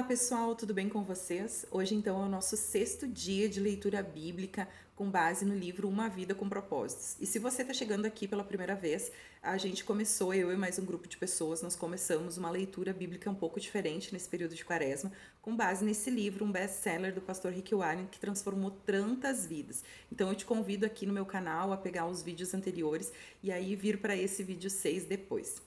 Pessoal, tudo bem com vocês? Hoje então é o nosso sexto dia de leitura bíblica com base no livro Uma Vida com Propósitos. E se você está chegando aqui pela primeira vez, a gente começou, eu e mais um grupo de pessoas, nós começamos uma leitura bíblica um pouco diferente nesse período de quaresma, com base nesse livro, um best-seller do pastor Rick Warren, que transformou tantas vidas. Então eu te convido aqui no meu canal a pegar os vídeos anteriores e aí vir para esse vídeo 6 depois.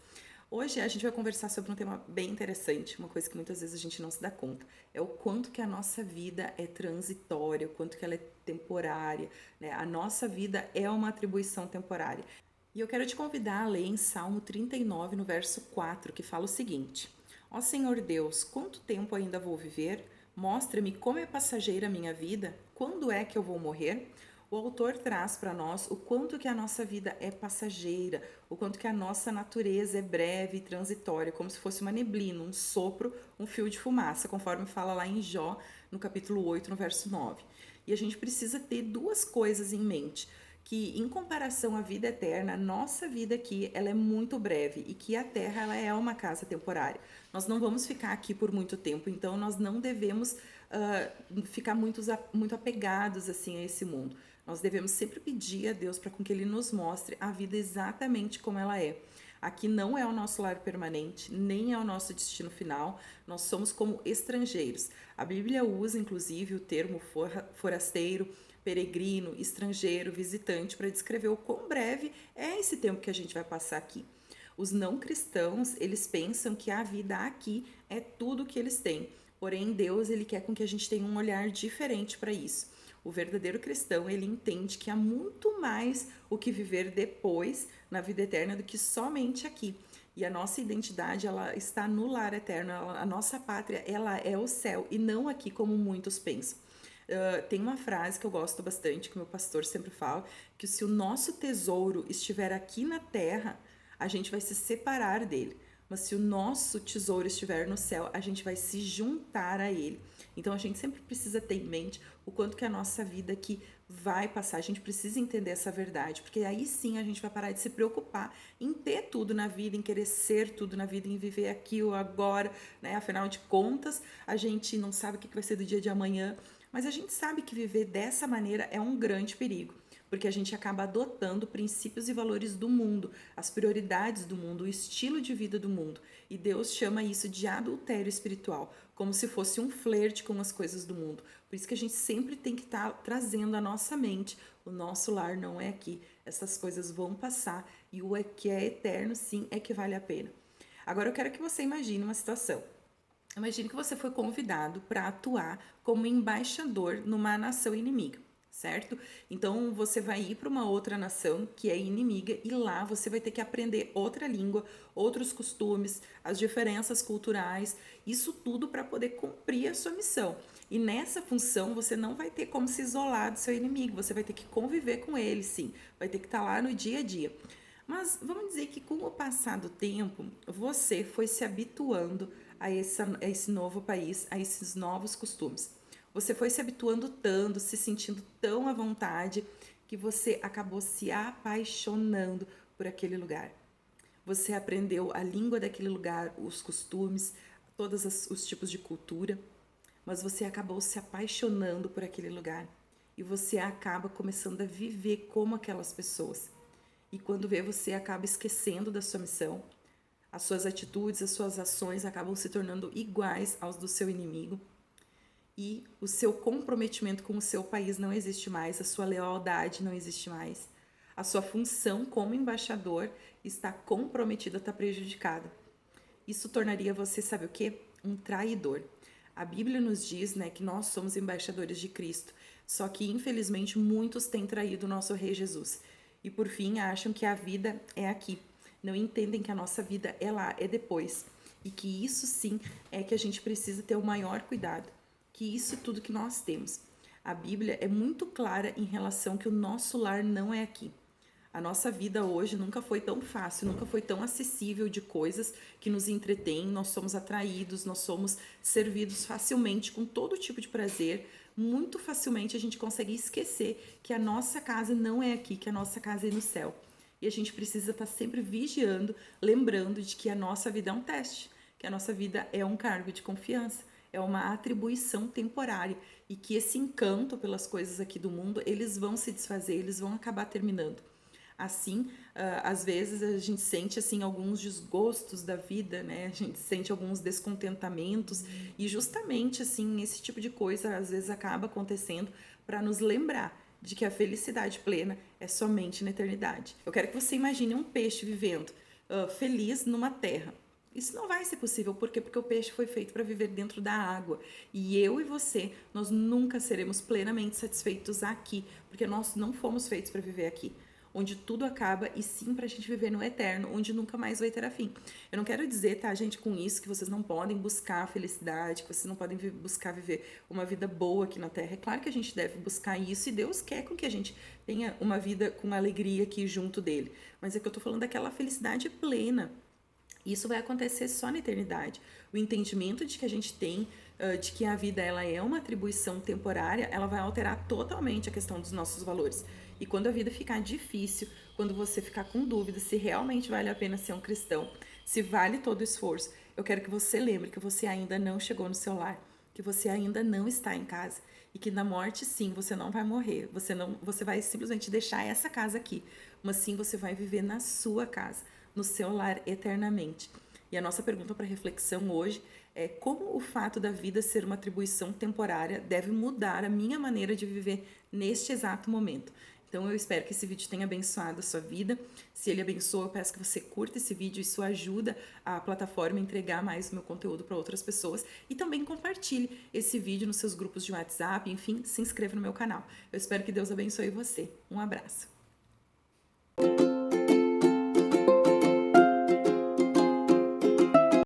Hoje a gente vai conversar sobre um tema bem interessante, uma coisa que muitas vezes a gente não se dá conta. É o quanto que a nossa vida é transitória, o quanto que ela é temporária, né? A nossa vida é uma atribuição temporária. E eu quero te convidar a ler em Salmo 39, no verso 4, que fala o seguinte: Ó Senhor Deus, quanto tempo ainda vou viver? Mostra-me como é passageira a minha vida. Quando é que eu vou morrer? O autor traz para nós o quanto que a nossa vida é passageira, o quanto que a nossa natureza é breve e transitória, como se fosse uma neblina, um sopro, um fio de fumaça, conforme fala lá em Jó, no capítulo 8, no verso 9. E a gente precisa ter duas coisas em mente, que em comparação à vida eterna, a nossa vida aqui ela é muito breve e que a Terra ela é uma casa temporária. Nós não vamos ficar aqui por muito tempo, então nós não devemos ficar muito apegados assim a esse mundo. Nós devemos sempre pedir a Deus para que Ele nos mostre a vida exatamente como ela é. Aqui não é o nosso lar permanente, nem é o nosso destino final, nós somos como estrangeiros. A Bíblia usa inclusive o termo forasteiro, peregrino, estrangeiro, visitante, para descrever o quão breve é esse tempo que a gente vai passar aqui. Os não cristãos, eles pensam que a vida aqui é tudo que eles têm. Porém, Deus, ele quer com que a gente tenha um olhar diferente para isso. O verdadeiro cristão, ele entende que há muito mais o que viver depois na vida eterna do que somente aqui. E a nossa identidade, ela está no lar eterno, a nossa pátria, ela é o céu e não aqui como muitos pensam. Tem uma frase que eu gosto bastante, que o meu pastor sempre fala, que se o nosso tesouro estiver aqui na terra, a gente vai se separar dele. Mas se o nosso tesouro estiver no céu, a gente vai se juntar a ele. Então a gente sempre precisa ter em mente o quanto que a nossa vida aqui vai passar. A gente precisa entender essa verdade, porque aí sim a gente vai parar de se preocupar em ter tudo na vida, em querer ser tudo na vida, em viver aqui ou agora, né? Afinal de contas, a gente não sabe o que vai ser do dia de amanhã, mas a gente sabe que viver dessa maneira é um grande perigo, porque a gente acaba adotando princípios e valores do mundo, as prioridades do mundo, o estilo de vida do mundo. E Deus chama isso de adultério espiritual, como se fosse um flerte com as coisas do mundo. Por isso que a gente sempre tem que estar trazendo à nossa mente, o nosso lar não é aqui, essas coisas vão passar e o que é eterno sim é que vale a pena. Agora eu quero que você imagine uma situação. Imagine que você foi convidado para atuar como embaixador numa nação inimiga, certo? Então você vai ir para uma outra nação que é inimiga e lá você vai ter que aprender outra língua, outros costumes, as diferenças culturais, isso tudo para poder cumprir a sua missão. E nessa função você não vai ter como se isolar do seu inimigo, você vai ter que conviver com ele, sim, vai ter que estar lá no dia a dia. Mas vamos dizer que com o passar do tempo, você foi se habituando a esse novo país, a esses novos costumes. Você foi se habituando tanto, se sentindo tão à vontade, que você acabou se apaixonando por aquele lugar. Você aprendeu a língua daquele lugar, os costumes, todos os tipos de cultura, mas você acabou se apaixonando por aquele lugar e você acaba começando a viver como aquelas pessoas. E quando vê, você acaba esquecendo da sua missão, as suas atitudes, as suas ações acabam se tornando iguais aos do seu inimigo e o seu comprometimento com o seu país não existe mais, a sua lealdade não existe mais, a sua função como embaixador está comprometida, está prejudicada. Isso tornaria você, sabe o quê? Um traidor. A Bíblia nos diz, né, que nós somos embaixadores de Cristo, só que infelizmente muitos têm traído o nosso Rei Jesus. E por fim acham que a vida é aqui. Não entendem que a nossa vida é lá, é depois. E que isso sim é que a gente precisa ter o maior cuidado. Que isso é tudo que nós temos. A Bíblia é muito clara em relação que o nosso lar não é aqui. A nossa vida hoje nunca foi tão fácil, nunca foi tão acessível de coisas que nos entretêm, nós somos atraídos, nós somos servidos facilmente com todo tipo de prazer, muito facilmente a gente consegue esquecer que a nossa casa não é aqui, que a nossa casa é no céu. E a gente precisa estar sempre vigiando, lembrando de que a nossa vida é um teste, que a nossa vida é um cargo de confiança. é uma atribuição temporária e que esse encanto pelas coisas aqui do mundo, eles vão se desfazer, eles vão acabar terminando. Assim, às vezes a gente sente assim alguns desgostos da vida, né? A gente sente alguns descontentamentos e justamente assim esse tipo de coisa às vezes acaba acontecendo para nos lembrar de que a felicidade plena é somente na eternidade. Eu quero que você imagine um peixe vivendo feliz numa terra. Isso não vai ser possível, por quê? Porque o peixe foi feito para viver dentro da água. E eu e você, nós nunca seremos plenamente satisfeitos aqui, porque nós não fomos feitos para viver aqui, onde tudo acaba, e sim para a gente viver no eterno, onde nunca mais vai ter fim. Eu não quero dizer, tá, gente, com isso, que vocês não podem buscar a felicidade, que vocês não podem buscar viver uma vida boa aqui na Terra. É claro que a gente deve buscar isso, e Deus quer com que a gente tenha uma vida com alegria aqui junto dele. Mas é que eu tô falando daquela felicidade plena. Isso vai acontecer só na eternidade. O entendimento de que a gente tem, de que a vida ela é uma atribuição temporária, ela vai alterar totalmente a questão dos nossos valores. E quando a vida ficar difícil, quando você ficar com dúvida se realmente vale a pena ser um cristão, se vale todo o esforço, eu quero que você lembre que você ainda não chegou no seu lar, que você ainda não está em casa e que na morte sim você não vai morrer, você vai simplesmente deixar essa casa aqui, mas sim você vai viver na sua casa, no seu lar eternamente. E a nossa pergunta para reflexão hoje é como o fato da vida ser uma atribuição temporária deve mudar a minha maneira de viver neste exato momento. Então eu espero que esse vídeo tenha abençoado a sua vida. Se ele abençoa, eu peço que você curta esse vídeo, isso ajuda a plataforma a entregar mais o meu conteúdo para outras pessoas. E também compartilhe esse vídeo nos seus grupos de WhatsApp, enfim, se inscreva no meu canal. Eu espero que Deus abençoe você. Um abraço.